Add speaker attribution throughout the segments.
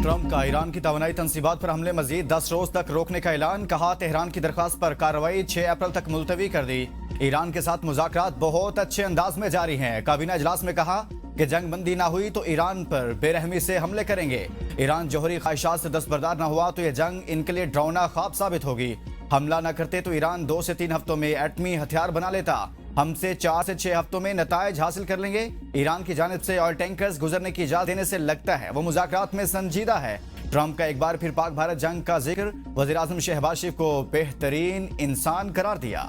Speaker 1: Trump का Iran की तवानाई तंसीबात पर हमले मजीद 10 रोज तक रोकने का ऐलान। कहा तेहरान की दरख्वास्त पर कार्रवाई 6 अप्रैल तक मुलतवी कर दी। ईरान के साथ मुज़ाकरात बहुत अच्छे अंदाज में जारी हैं। काबीना इजलास में कहा कि जंग बंदी ना हुई तो ईरान पर बेरहमी से हमले करेंगे। ईरान जौहरी ख्वाहिशात से दस्तबरदार न हुआ तो यह जंग इनके लिए डरावना ख्वाब साबित होगी। हमला न करते तो ईरान 2 से 3 हफ्तों में एटमी हथियार बना लेता। हमसे 4 से 6 हफ्तों में नताइज हासिल कर लेंगे। ईरान की जानिब से ऑयल टैंकर्स गुजरने की इजाजत देने से लगता है वो मुज़ाकरात में संजीदा है। ट्रंप का एक बार फिर पाक भारत जंग का जिक्र। वज़ीर आज़म शहबाज शरीफ को बेहतरीन इंसान करार दिया।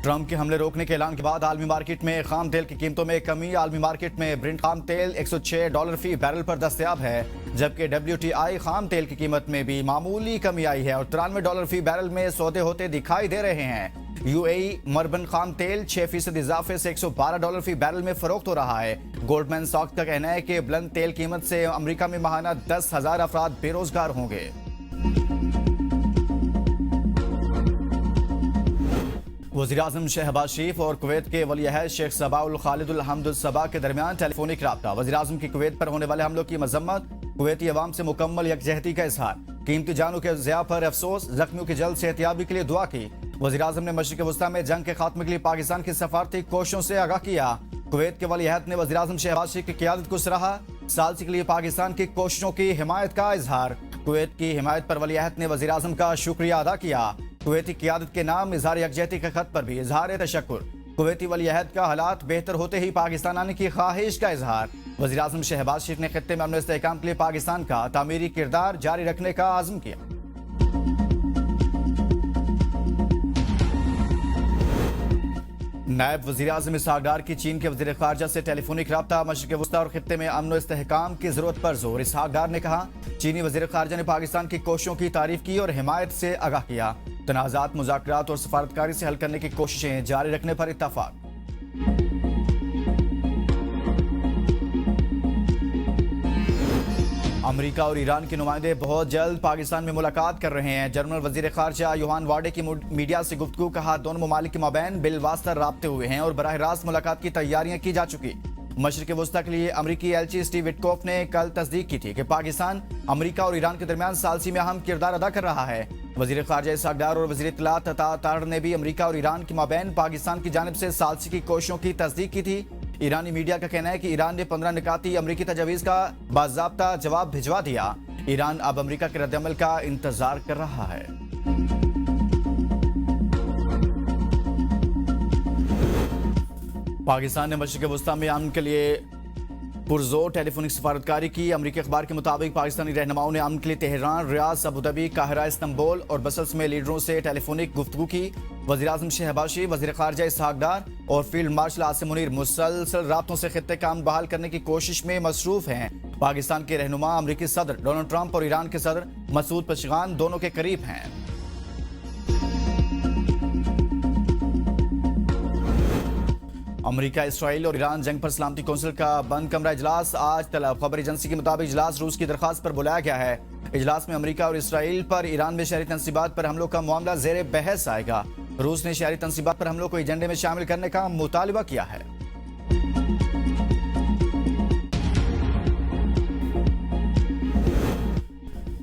Speaker 1: ट्रंप के हमले रोकने के ऐलान के बाद आलमी मार्केट में खाम तेल की कीमतों में कमी। आलमी मार्केट में ब्रेंट खाम तेल $106 फी बैरल पर दस्तयाब है, जबकि WTI खाम तेल की कीमत में भी मामूली कमी आई है और $93 फी बैरल में सौदे होते दिखाई दे रहे हैं। UAE मरबन खाम तेल 6% इजाफे से $112 फी बैरल में फरोख्त हो रहा है। गोल्डमैन सॉक्स का कहना है कि बुलंद तेल कीमत से अमेरिका में माहाना 10,000 अफराद बेरोजगार होंगे। वज़ीर आज़म शहबाज शरीफ और कुवैत के वली-अहद शेख सबा उल खालिद उल हम्द उल सबा के दरमियान टेलीफोनिक राब्ता। वज़ीर आज़म की कुवैत पर होने वाले हमलों की मजम्मत। कुवैती अवाम से मुकम्मल यकजहती का इजहार। कीमती जानों के ज़िया पर अफसोस। जख्मियों की जल्द सेहतियाबी के लिए दुआ की। वज़ीर आज़म ने मशरिक़ वस्ता में जंग के खात्मे के लिए पाकिस्तान की सफारती कोशिशों से आगाह किया। कुवैत के वली-अहद ने वज़ीर आज़म शहबाज शरीफ की क़यादत को सराहा। सालसी के लिए पाकिस्तान की कोशिशों की हिमायत का इजहार। कुवैत की हिमायत पर वली-अहद ने वज़ीर आज़म का शुक्रिया अदा किया। कुवैती क़यादत के नाम इजहार यकजहती के खत पर भी इजहार तशक्कुर। कुवैती वली-अहद का हालात बेहतर होते ही पाकिस्तान आने की ख्वाहिश का इजहार। वज़ीर आज़म शहबाज शरीफ ने खित्ते में अमन इस्तेहकाम के लिए पाकिस्तान का तामीरी किरदार जारी रखने का आज़म किया। नायब वज़ीर आज़म इसहाक डार की चीन के वज़ीर ख़ारजा से टेलीफोनिक राब्ता। मशरिक़ वस्ता और खित्ते में अमन इस्तेहकाम की ज़रूरत पर जोर। इसहाक डार ने कहा चीनी वज़ीर ख़ारजा ने पाकिस्तान की कोशिशों की तारीफ की और हिमायत से आगाह किया। तनाज़ात, मुज़ाकरात और सफारतकारी से हल करने की कोशिशें जारी रखने पर इत्तफ़ाक़। अमेरिका और ईरान के नुमाइंदे बहुत जल्द पाकिस्तान में मुलाकात कर रहे हैं। जर्मन वज़ीर ख़ारजा योहान वाडे की मीडिया से गुफ्तगू। कहा दोनों ममालिक के माबैन बिलवास्ता राब्ते हुए हैं और बराह रास्त मुलाकात की तैयारियां की जा चुकी। मशरिक़ वस्ता के लिए अमरीकी एलची स्टीव विटकॉफ ने कल तस्दीक की थी कि पाकिस्तान अमेरिका और ईरान के दरमियान सालसी में अहम किरदार अदा कर रहा है। वज़ीर ख़ारजा इसहाक डार और वज़ीर इत्तलात अता तार ने भी अमेरिका और ईरान के माबैन पाकिस्तान की जानिब से सालसी की कोशिशों की तस्दीक की थी। ईरानी मीडिया का कहना है कि ईरान ने 15 निकाती अमरीकी तजावीज़ का बाज़ाब्ता जवाब भिजवा दिया। ईरान अब अमरीका के रद्दअमल का इंतजार कर रहा है। पाकिस्तान ने मशरिक़ वस्ता में अमन के लिए पुरजोर टेलीफोनिक सफारतकारी की। अमरीकी अखबार के मुताबिक पाकिस्तानी रहनुमाओं ने अमन के लिए Tehran, Riyadh, Abu Dhabi, Cairo, Istanbul और ब्रसेल्स में लीडरों से टेलीफोनिक गुफ्तगू की। वज़ीर आज़म शहबाज शरीफ, वज़ीर ख़ारजा इसहाक डार और फील्ड मार्शल आसिम मुनीर मुसलसल राब्तों से खित्ते का अमन बहाल करने की कोशिश में मसरूफ़ हैं। पाकिस्तान के रहनुमा अमरीकी सदर डोनाल्ड ट्रंप और ईरान के सदर मसूद पेशगान दोनों के करीब हैं। अमेरिका, इसराइल और ईरान जंग पर सलामती कौंसिल का बंद कमरा इजलास आज तलब। खबर एजेंसी के मुताबिक इजलास रूस की दरख्वास्त पर बुलाया गया है। इजलास में अमेरिका और इसराइल पर ईरान में शहरी तंसीबात पर हमलों का मामला ज़ेर बहस आएगा। रूस ने शहरी तंसीबात पर हमलों को एजेंडे में शामिल करने का मुतालिबा किया है।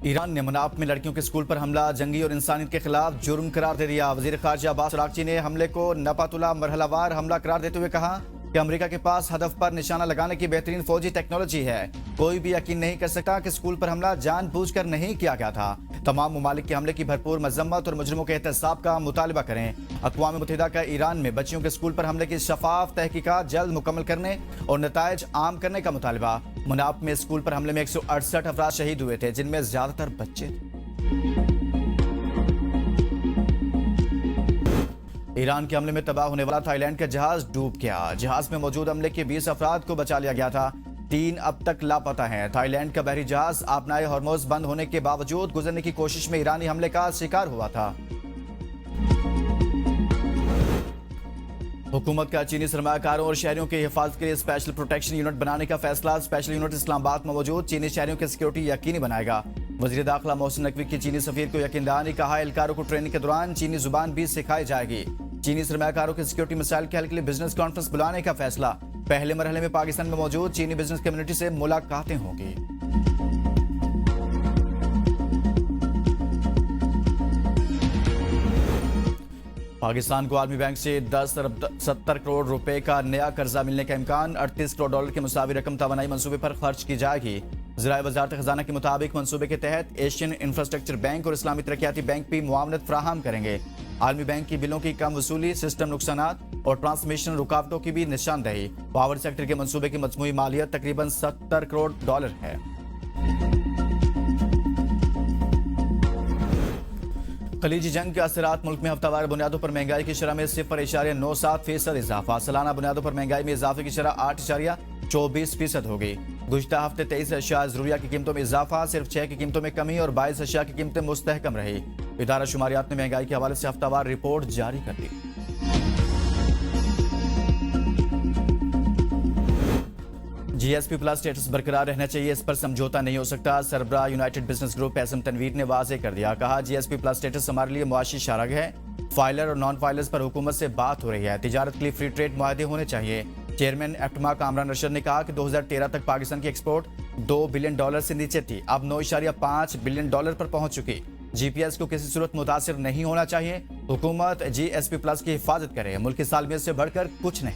Speaker 1: ईरान ने मनाफ में लड़कियों के स्कूल पर हमला जंगी और इंसानियत के खिलाफ जुर्म करार दे दिया। वज़ीर ख़ारजा अब्बास अराग़ची ने हमले को नपातुला मरहलावार हमला करार देते हुए कहा कि अमेरिका के पास हदफ पर निशाना लगाने की बेहतरीन फौजी टेक्नोलॉजी है। कोई भी यकीन नहीं कर सकता कि स्कूल पर हमला जानबूझकर नहीं किया गया था। तमाम ममालिक के हमले की भरपूर मजम्मत और मुजरिमों के एहतसाब का मुतालबा करें। अक़वाम मुत्तहिदा का ईरान में बच्चियों के स्कूल पर हमले की शफाफ तहकीकात जल्द मुकम्मल करने और नताइज आम करने का मुतालबा। मुनाफ में स्कूल पर हमले में 168 अफराद शहीद हुए थे, जिनमें ज्यादातर बच्चे थे। ईरान के हमले में तबाह होने वाला थाईलैंड का जहाज डूब गया। जहाज में मौजूद हमले के 20 अफराद को बचा लिया गया था। 3 अब तक लापता हैं। थाईलैंड का बहरी जहाज आबनाए हॉर्मोज बंद होने के बावजूद गुजरने की कोशिश में ईरानी हमले का शिकार हुआ था। हुकूमत का चीनी सरमायाकारों और शहरियों की हिफाजत के लिए स्पेशल प्रोटेक्शन यूनिट बनाने का फैसला। स्पेशल यूनिट इस्लामाबाद में मौजूद चीनी शहरियों की सिक्योरिटी यकीनी बनाएगा। वज़ीर दाखिला मोहसिन नकवी की चीनी सफीर को यकीन दहानी। कहा एहलकारों को ट्रेनिंग के दौरान चीनी जुबान भी सिखाई जाएगी। चीनी सरमायाकारों के सिक्योरिटी मसाइल के हल के लिए बिजनेस कॉन्फ्रेंस बुलाने का फैसला। पहले मरहले में पाकिस्तान में मौजूद चीनी बिजनेस कम्युनिटी से मुलाकातें होंगी। पाकिस्तान को आलमी बैंक से 10 अरब 70 करोड़ रुपए का नया कर्जा मिलने का इम्कान। 38 करोड़ डॉलर के मुसावी रकम तवानाई मंसूबे पर खर्च की जाएगी। ज़राए वजारत खजाना के मुताबिक मंसूबे के तहत एशियन इंफ्रास्ट्रक्चर बैंक और इस्लामी तरक्याती बैंक भी मुआवनत फराहम करेंगे। आलमी बैंक की बिलों की कम वसूली, सिस्टम नुकसानात और ट्रांसमिशन रुकावटों की भी निशानदेही। पावर सेक्टर के मंसूबे की मजमूई मालियत तकरीबन 70 करोड़ डॉलर है। खलीजी जंग के असरात मुल्क में हफ्तावार बुनियादों पर महंगाई की शरह में 0.97% इजाफा। सालाना बुनियादों पर महंगाई में इजाफे की शरह 8.24% होगी। गुज़िश्ता हफ्ते 23 अशिया ज़रूरिया की कीमतों में इजाफा, सिर्फ 6 की कीमतों में कमी और 22 अशिया की कीमतें मुस्तहकम रही। इदारा शुमारियात ने महंगाई के हवाले से हफ्तावार रिपोर्ट जारी कर दी। जीएसपी प्लस स्टेटस बरकरार रहना चाहिए, इस पर समझौता नहीं हो सकता। सरबराह united business group SM Tanvir ने वाज़ेह कर दिया। कहा, जीएसपी प्लस स्टेटस हमारे लिए मुआशी शारग है। फाइलर और नॉन फाइलर्स पर हुकूमत से बात हो रही है। तिजारत के लिए फ्री ट्रेड मुआहदे होने चाहिए। चेयरमैन एफ्टमा कामरान रशद ने कहा कि 2013 तक पाकिस्तान की एक्सपोर्ट $2 बिलियन से नीचे थी, अब $9.5 बिलियन पर पहुंच चुकी। जीपीएस को किसी सूरत मुतासिर नहीं होना चाहिए। हुकूमत जीएसपी प्लस की हिफाजत करे, मुल्क की सालमियत से बढ़कर कुछ नहीं।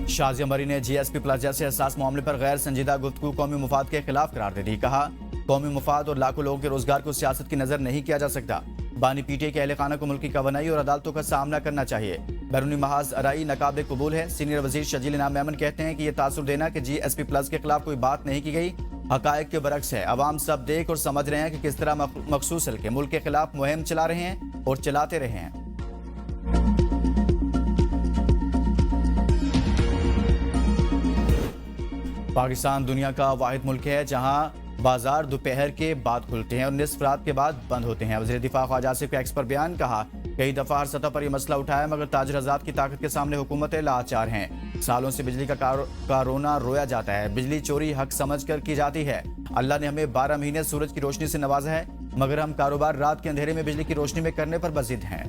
Speaker 1: शाजिया मरी ने जीएसपी प्लस जैसे हसास मामले पर गैर संजीदा गुफ्तगू कौमी मुफाद के खिलाफ करार दे दी। कहा, कौमी मुफाद और लाखों लोगों के रोजगार को सियासत की नजर नहीं किया जा सकता। बानी पीटीए के अहले खाना को मुल्क की कवानाई और अदालतों का सामना करना चाहिए। बैरूनी महाज अराई नाकाबिल कबूल है। सीनियर वजीर शजील इनाम मेमन कहते हैं कि यह तासुर देना कि जीएसपी प्लस के खिलाफ कोई बात नहीं की गई हकायक के बरक्स है। अवाम सब देख और समझ रहे हैं कि किस तरह मखसूस हल्के मुल्क के खिलाफ मुहिम चला रहे हैं और चलाते रहे हैं। पाकिस्तान दुनिया का वाहिद मुल्क है जहां बाजार दोपहर के बाद खुलते हैं और निस्फ रात के बाद बंद होते हैं। वज़ीर दिफा ख्वाजा आसिफ का एक्स पर बयान। कहा, कई दफा हर सतह पर यह मसला उठाया मगर ताजिर हज़रात की ताकत के सामने हुकूमतें लाचार हैं। सालों से बिजली का रोना रोया जाता है। बिजली चोरी हक समझ कर की जाती है। अल्लाह ने हमें 12 महीने सूरज की रोशनी से नवाजा है मगर हम कारोबार रात के अंधेरे में बिजली की रोशनी में करने पर बजिद हैं।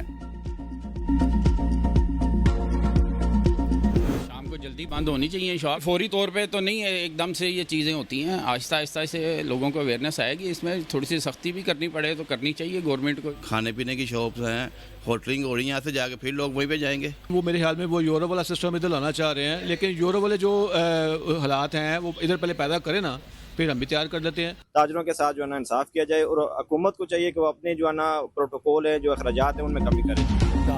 Speaker 2: जल्दी बंद होनी चाहिए शॉप। फौरी तौर पे तो नहीं है, एकदम से ये चीज़ें होती हैं। आहिस्ता आहिस्ता से लोगों को अवेयरनेस आएगी। इसमें थोड़ी सी सख्ती भी करनी पड़े तो करनी चाहिए गवर्नमेंट को।
Speaker 3: खाने पीने की शॉप्स हैं, होटलिंग हो रही है, यहाँ से जाके फिर लोग वहीं पे जाएंगे।
Speaker 4: वो मेरे ख्याल में वो यूरोप वाला सिस्टम इधर लाना चाह रहे हैं, लेकिन यूरोप वाले जो हालात हैं वो इधर पहले पैदा करें ना, फिर हम भी तैयार कर लेते हैं।
Speaker 5: ताजरों के साथ जो है ना इंसाफ किया जाए और हुकूमत को चाहिए कि वो अपने जो है ना प्रोटोकॉल है, जो अखराजात हैं, उनमें कमी करे।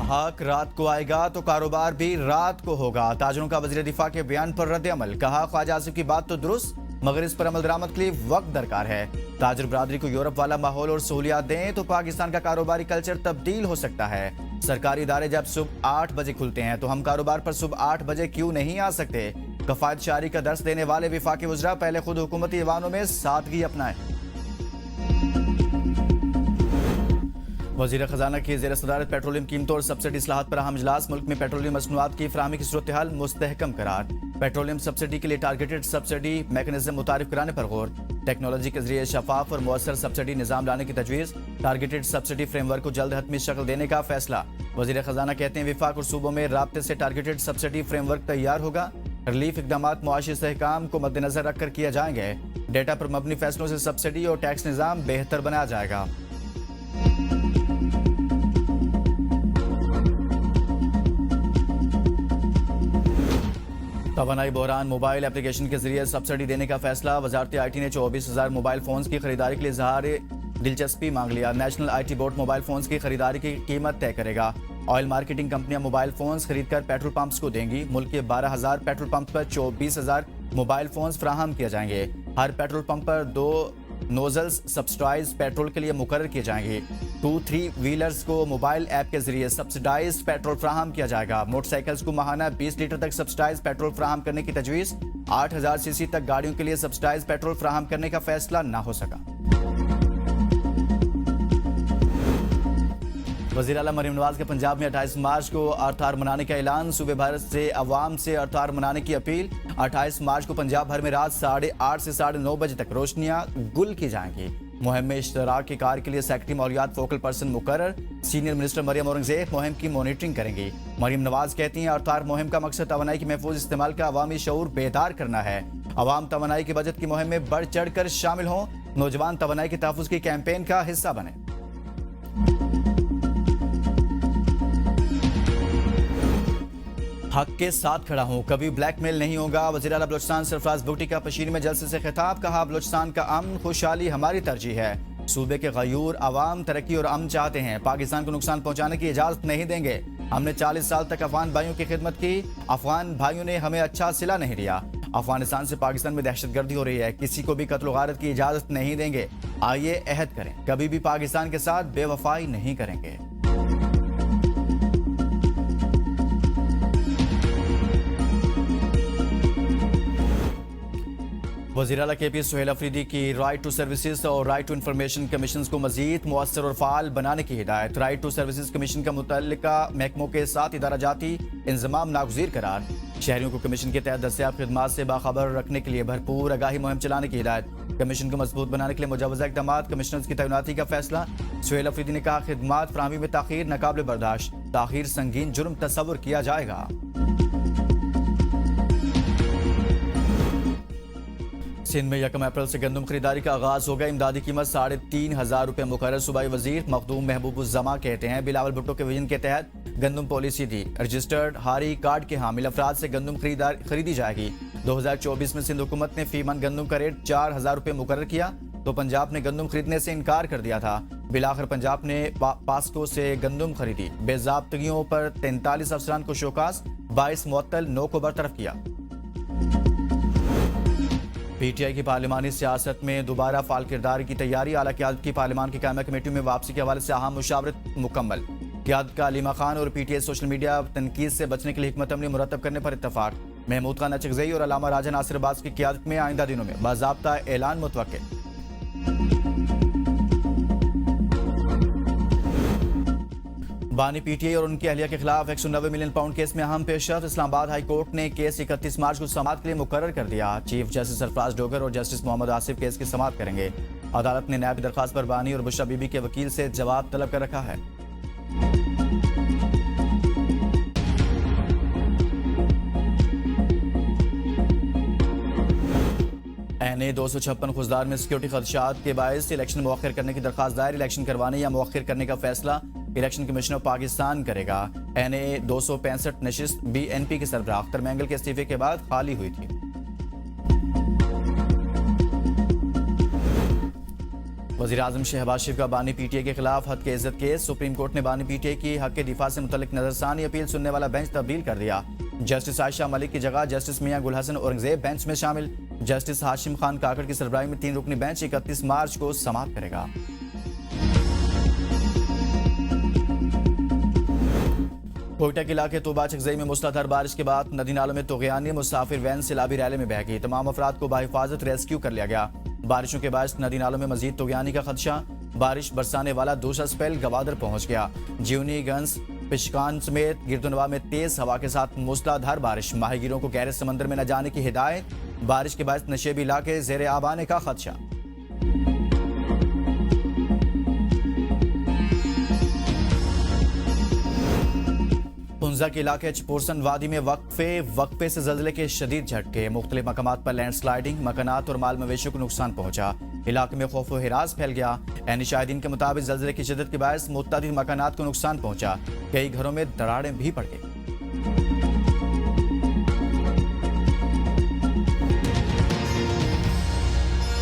Speaker 1: हक रात को आएगा तो कारोबार भी रात को होगा। ताजरों का वज़ीर दिफा के बयान पर रद्द अमल। कहा, ख्वाजा आसिफ की बात तो दुरुस्त मगर इस पर अमल दरामद के लिए वक्त दरकार है। ताजर बरादरी को यूरोप वाला माहौल और सहूलियात दें तो पाकिस्तान का कारोबारी कल्चर तब्दील हो सकता है। सरकारी इदारे जब सुबह 8 बजे खुलते हैं तो हम कारोबार पर सुबह 8 बजे क्यों नहीं आ सकते। कफायत शारी का दर्स देने वाले विफाकी वज़रा पहले खुद हुकूमती ईवानों में सादगी अपनाएं। वज़ीर खजाना की ज़ेर सदारत पेट्रोलियम कीमतों और सब्सिडी इस्लाहात पर अहम इजलास। मुल्क में पेट्रोलियम मसनूआत की फराहमी की सूरत हाल मुस्तहकम करार। पेट्रोलियम सब्सिडी के लिए टारगेटेड सब्सिडी मैकेनिज्म मुतारिफ कराने पर गौर। टेक्नोलॉजी के जरिए शफाफ और मौसर सब्सिडी निज़ाम लाने की तजवीज़। टारगेटेड सब्सिडी फ्रेमवर्क को जल्द हतमी शक्ल देने का फैसला। वज़ीर खजाना कहते हैं विफाक और सूबों में राब्ते से टारगेटेड सब्सिडी फ्रेमवर्क तैयार होगा। रिलीफ इकदामात मुआशी इस्तेहकाम को मद्देनजर रखकर किए जाएंगे। डेटा पर मबनी फैसलों से सब्सिडी और टैक्स निज़ाम बेहतर बनाया जाएगा। तवानाई बहरान मोबाइल एप्लीकेशन के जरिए सब्सिडी देने का फैसला। वजारत आईटी ने 24,000 मोबाइल फोन्स की खरीदारी के लिए इजहार दिलचस्पी मांग लिया। National IT board mobile phones की खरीदारी की कीमत तय करेगा। ऑयल मार्केटिंग कंपनियां मोबाइल फोन्स खरीदकर पेट्रोल पंप्स को देंगी। मुल्क के 12,000 पेट्रोल पंप पर 24,000 मोबाइल फोन्स फराहम किए जाएंगे। हर पेट्रोल पंप पर 2 नोजल्स सब्सिडाइज पेट्रोल के लिए मुकर्रर किए जाएंगे। 2-3 व्हीलर्स को मोबाइल ऐप के जरिए सब्सिडाइज पेट्रोल फ्राहम किया जाएगा। मोटरसाइकिल्स को माहाना 20 लीटर तक सब्सिडाइज पेट्रोल फ्राहम करने की तजवीज़। 8,000 सीसी तक गाड़ियों के लिए सब्सिडाइज पेट्रोल फ्राहम करने का फैसला न हो सका। वज़ीर आला मरीम नवाज के पंजाब में 28 मार्च को अर्थ मनाने का ऐलान। सूबे भर से अवाम से अर्थ मनाने की अपील। 28 मार्च को पंजाब भर में रात 8:30 से 9:30 बजे तक रोशनियां गुल की जाएंगी। मुहिम में इश्तराक की कार के लिए सेक्रेटरी मौलियात फोकल पर्सन मुकर्रर। सीनियर मिनिस्टर मरियम औरंगजेब मुहिम की मॉनिटरिंग करेंगी। मरियम नवाज कहती हैं अवतार मुहिम का मकसद तवानाई के महफूज इस्तेमाल का अवामी शऊर बेदार करना है। अवाम तवानाई की बजट की मुहिम में बढ़ चढ़ कर शामिल हों। नौजवान तवानाई के तहफ़्फ़ुज़ की कैंपेन का हिस्सा बने। हक के साथ खड़ा हूं, कभी ब्लैकमेल नहीं होगा। वज़ीर आला बलूचिस्तान सरफराज भुट्टी का पशीरी में जलसे से खिताब। कहा बलूचिस्तान का अमन खुशहाली हमारी तरजीह है। सूबे के गयूर अवाम तरक्की और अमन चाहते हैं, पाकिस्तान को नुकसान पहुंचाने की इजाजत नहीं देंगे। हमने 40 साल तक अफगान भाइयों की खिदमत की, अफगान भाइयों ने हमें अच्छा सिला नहीं दिया। अफगानिस्तान से पाकिस्तान में दहशतगर्दी हो रही है, किसी को भी कत्ल गारत की इजाजत नहीं देंगे। आइए अहद करें, कभी भी पाकिस्तान के साथ बेवफाई नहीं करेंगे। वज़ीर आला KP सुहेल अफरीदी की राइट टू सर्विसेज और राइट टू इंफॉर्मेशन कमीशन को मजीद मुअस्सर और फाल बनाने की हिदायत। राइट टू सर्विसेज कमीशन का मुतल्लिका महकमों के साथ इदारा जाती इंजमाम नागुज़ीर करार। शहरियों को कमीशन के तहत दस्तियाब खिदमात से बाखबर रखने के लिए भरपूर आगाही मुहिम चलाने की हिदायत। कमीशन को मजबूत बनाने के लिए मुजवज़ा इक़दामात कमिश्नर्स की तैनाती का फैसला। सुहेल अफरीदी ने कहा खिदमात फराहमी में ताख़ीर नाकाबिल बर्दाश्त, ताख़ीर संगीन जुर्म तस्वुर किया जाएगा। सिंध में 1 अप्रैल से गंदम खरीदारी का आगाज होगा। इमदादी कीमत 3,500 रुपये मुकर्रर। सूबाई वजीर मखदूम महबूबुज़्ज़मा कहते हैं बिलावल भुट्टो के विजन के तहत गंदम पॉलिसी दी। रजिस्टर्ड हारी कार्ड के हामिल अफराद से गंदम खरीदी जाएगी। 2024 में सिंध हुकूमत ने फी मन गंदम का रेट 4,000 रुपये मुकर्रर किया तो पंजाब ने गंदम खरीदने से इनकार कर दिया था। बिलाखिर पंजाब ने पास्को से गंदम खरीदी। बेज़ाब्तगियों पर 43 अफसरान को शोकास, 22 मुअत्तल, 9 को बरतरफ किया। PTI की पार्लिमानी सियासत में दोबारा फाल किरदार की तैयारी। आला क़यादत की पार्लिमान की कायमा कमेटी में वापसी के हवाले से अहम मुशावरत मुकम्मल। क़यादत का अलीमा खान और PTI सोशल मीडिया तनकीद से बचने के लिए हिकमत अमली मुरतब करने पर इत्तफाक। महमूद खान अचकज़ई और अलामा राजा नासिर अब्बास की क़यादत में आइंदा दिनों में बाज़ाब्ता ऐलान मुतवक्किल। बानी PTI और उनकी अहलिया के खिलाफ 190 मिलियन पाउंड केस में अहम पेशरफ। इस्लामाबाद हाई कोर्ट ने केस 31 मार्च को समाअत के लिए मुकर्रर कर दिया। चीफ जस्टिस सरफराज डोगर और जस्टिस मोहम्मद आसिफ केस की समाअत करेंगे। अदालत ने न्याय की दरख्वास्त पर बानी और बुशरा बीबी के वकील से जवाब तलब कर रखा है। NA 256 खुजदार में सिक्योरिटी खदशात के बायस इलेक्शन मुअख्खर करने की दरख्वास्त दायर। इलेक्शन करवाने या मुअख्खर करने का फैसला इलेक्शन कमिश्नर पाकिस्तान करेगा। NA 265 नशिस्त BNP के सरबराह अख्तर मैंगल के इस्तीफे के बाद खाली हुई थी। वज़ीर आज़म शहबाज शरीफ का बानी PTI के खिलाफ हद के इज्जत केस। सुप्रीम कोर्ट ने बानी PTI की हक के दिफा से मुतल्लिक नजरसानी अपील सुनने वाला बेंच तब्दील कर दिया। जस्टिस आयशा मलिक की जगह जस्टिस मियां गुल हसन औरंगजेब बेंच में शामिल। जस्टिस हाशिम खान काकड़ की सरबराही में 3 रुकनी बेंच 31 मार्च को समाअत करेगा। कोयटा के इलाके तोबा चकजई में मूसलाधार बारिश के बाद नदी नालों में तुग़यानी मुसाफिर वैन सैलाबी रैली में बह गई। तमाम अफराद को बाहिफाजत रेस्क्यू कर लिया गया। बारिशों के बाद नदी नालों में मजीद तुग़यानी का खदशा। बारिश बरसाने वाला दूसरा स्पेल गवादर पहुंच गया। ज्यूनी गंज पिशकान समेत गिरदुनवा में तेज हवा के साथ मूसलाधार बारिश। माहीगीरों को गहरे समंदर में न जाने की हिदायत। बारिश के बाद नशेबी इलाके जेर आब आने का खदशा। पुंजा के इलाके चपोरसन वादी में वक्फे से जल्जले के शदीद झटके। मुख्तलिफ मकामात पर लैंड स्लाइडिंग, मकानात और माल मवेशियों को नुकसान पहुंचा। इलाके में खौफ व हिरास फैल गया। ऐनी शाहिदीन के मुताबिक जल्जले की शिद्दत के बायस मुतअद्दिद मकानात को नुकसान पहुंचा। कई घरों में दरारें भी पड़ गई।